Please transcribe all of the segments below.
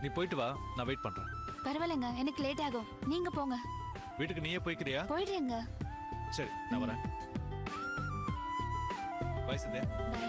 நீ போயிட்டு வா, நான் வெயிட் பண்றேன். பரவாயில்லைங்க, எனக்கு லேட் ஆகும். நீங்க போங்க. வீட்டுக்கு நீயே போய்க்கிறியா? போயிடுறேங்க. சரி, நான் வரேன். பை சந்தியா. பை.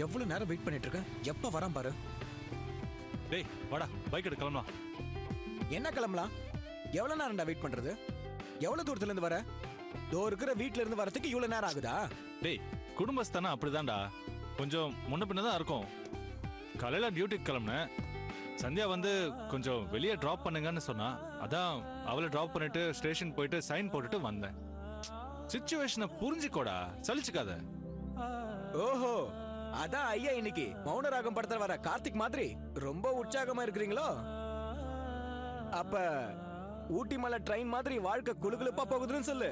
எவ்வளவு நேரம் வெயிட் பண்ணிட்டு இருக்கேன், எப்ப வரான் பாரு. டேய் வாடா, பைக் எடுத்து கிளம்பலாம். என்ன கிளம்பலாம்? எவ்வளவு நேரம்டா வெயிட் பண்றது? எவ்வளவு தூரத்துல இருந்து வர? தோ இருக்கிற வீட்ல இருந்து வரதுக்கு இவ்வளவு நேரம் ஆகுதா? டேய், குடும்பஸ்தானா அப்படிதான்டா, கொஞ்சம் முன்ன பின்ன தான் இருக்கும். காலையில டியூட்டிக்கு கிளம்புனேன். சந்தியா வந்து கொஞ்சம் வெளியே டிராப் பண்ணுங்கன்னு சொன்னா, அதான் அவளை டிராப் பண்ணிட்டு ஸ்டேஷன் போயிட்டு சைன் போட்டுட்டு வந்தேன். சிச்சுவேஷனை புரிஞ்சுக்கோடா, சலிச்சுக்காத. ஓஹோ, அதான் ஐயா இன்னைக்கு மௌனராகம் படத்துல வர கார்த்திக் மாதிரி ரொம்ப உற்சாகமா இருக்கிறீங்களோ? அப்ப ஊட்டி மலை ட்ரெயின் மாதிரி வாழ்க்கை குளுகுளுப்பா போகுதுன்னு சொல்லு.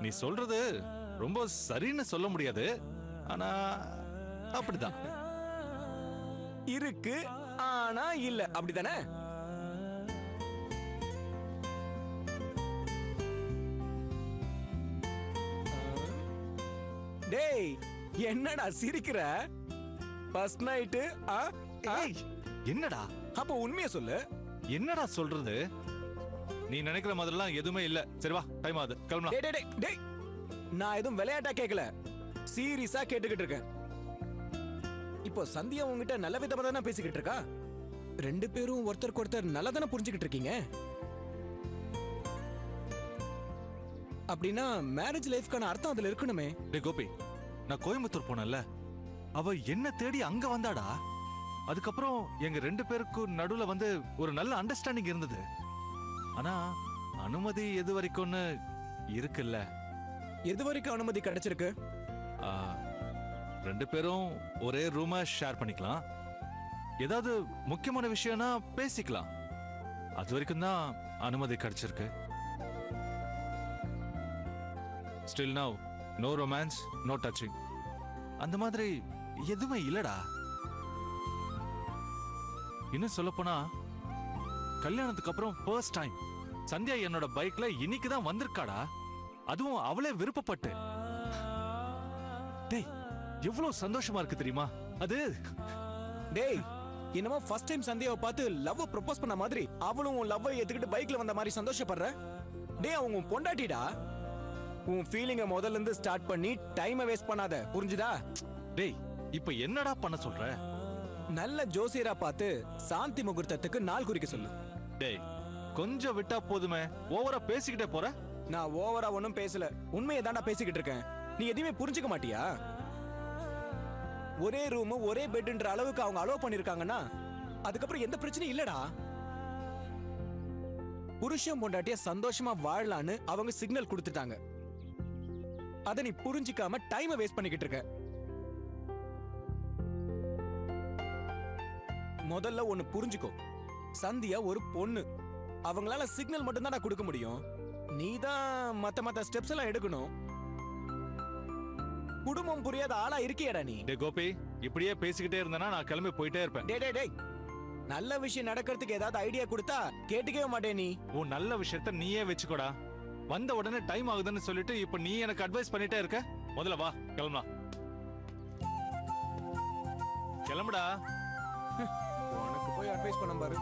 நீ சொல்றது ரொம்ப சரின்னு சொல்ல முடியாது, ஆனா அப்படிதான் இருக்கு. ஆனா இல்ல, அப்படிதானே? டேய், என்னடா சிரிக்கிற? First night? என்னடா? அப்ப உண்மையை சொல்லு. என்னடா சொல்றது? நீ நினைக்கிற மாதிரிலாம் எதுவுமே இல்ல. சரி வா, டைம் ஆகுது, கிளம்பலாம். டேய் டேய் டேய், நான் எதுவும் விளையாட்டா கேட்கல, சீரியஸா கேட்டுக்கிட்டு இருக்கேன். இப்போ சந்தியா உங்ககிட்ட நல்ல விதமா தானே பேசிக்கிட்டு இருக்கா? ரெண்டு பேரும் ஒருத்தருக்கு ஒருத்தர் நல்லா தானே புரிஞ்சுக்கிட்டு இருக்கீங்க. அப்படின்னா மேரேஜ் லைஃப்க்கான அர்த்தம் அதுல இருக்கணுமே. டேய் கோபி, நான் கோயம்புத்தூர் போனேன்ல, அவ என்ன தேடி அங்க வந்தாடா. அதுக்கப்புறம் எங்க ரெண்டு பேருக்கும் நடுவுல வந்து ஒரு நல்ல அண்டர்ஸ்டாண்டிங் இருந்தது. ஆனா அனுமதி எது வரைக்கும்னு இருக்குல்ல. எது வரைக்கும் அனுமதி கிடைச்சிருக்கு? ரெண்டு பேரும் ஒரே ரூமை ஷேர் பண்ணிக்கலாம், ஏதாவது முக்கியமான விஷயம்னா பேசிக்கலாம். அது வரைக்கும் தான் அனுமதி கிடைச்சிருக்கு. Still now no romance, no touching, அந்த மாதிரி எதுவுமே இல்லடா. இன்னும் சொல்ல போனா கல்யாணத்துக்கு அப்புறம் ஃபர்ஸ்ட் டைம் சந்தியா என்னோட பைக்ல இன்னைக்கு தான் வந்திருக்காடா, அதுவும் அவளே விருப்பப்பட்டு. டேய், எவ்வளவு சந்தோஷமா இருக்கு தெரியுமா அது? டேய், என்னமோ ஃபர்ஸ்ட் டைம் சந்தியாவை பார்த்து லவ் ப்ரொபோஸ் பண்ண மாதிரி அவளும் உன் லவ்வை ஏத்துக்கிட்டு பைக்ல வந்த மாதிரி சந்தோஷப்படுற. டேய், அவங்க பொண்டாட்டிடா. உன் ஃபீலிங்க முதல்ல இருந்து ஸ்டார்ட் பண்ணி டைமை வேஸ்ட் பண்ணாத, புரிஞ்சுதா? டேய், இப்போ என்னடா பண்ண சொல்ற? நல்ல ஜோசியரா பார்த்து சாந்தி முகூர்த்தத்துக்கு நாள் குறிக்க சொல்லு. டேய், கொஞ்சம் விட்டா போதுமே, ஓவரா பேசிக்கிட்டே போற. நான் ஓவரா ஒன்னும் பேசல, உண்மையை தாண்டா பேசிக்கிட்டு இருக்கேன். நீ எதுவுமே புரிஞ்சுக்க மாட்டியா? ஒரே ரூம் ஒரே பெட்ன்ற அளவுக்கு அவங்க அலோவ் பண்ணிருக்காங்கன்னா அதுக்கப்புறம் எந்த பிரச்சனையும் இல்லடா. புருஷன் பொண்டாட்டிய சந்தோஷமா வாழலான்னு அவங்க சிக்னல் கொடுத்துட்டாங்க. அத நீ புரிஞ்சிக்காம டைமை வேஸ்ட் பண்ணிக்கிட்டு இருக்க. முதல்ல ஒன்னு புரிஞ்சுக்கோ, சந்தியா ஒரு பொண்ணு. அவங்களால சிக்னல் மட்டும் தான் கொடுக்க முடியும். நீ தான் மத்த ஸ்டெப்ஸ் எல்லாம் எடுக்கணும். குடும்பம் புரியாத ஆளா இருக்கியடா நீ. டேய் கோபி, இப்படியே பேசிக்கிட்டே இருந்தனா நான் கிளம்பி போயிட்டே இருப்பேன். டேய் டேய், நல்ல விஷயம் நடக்கிறதுக்கு ஏதாவது ஐடியா கொடுத்தா கேட்டுக்கவே மாட்டே நீ. உன் நல்ல விஷயத்த நீயே வச்சுக்கோடா. வந்த உடனே டைம் ஆகுதுன்னு சொல்லிட்டு இப்ப நீ எனக்கு அட்வைஸ் பண்ணிட்டே இருக்க. முதல்ல வா, கிளம்பலாம். கிளம்புடா. உனக்கு போய் அட்வைஸ் பண்ண பாரு.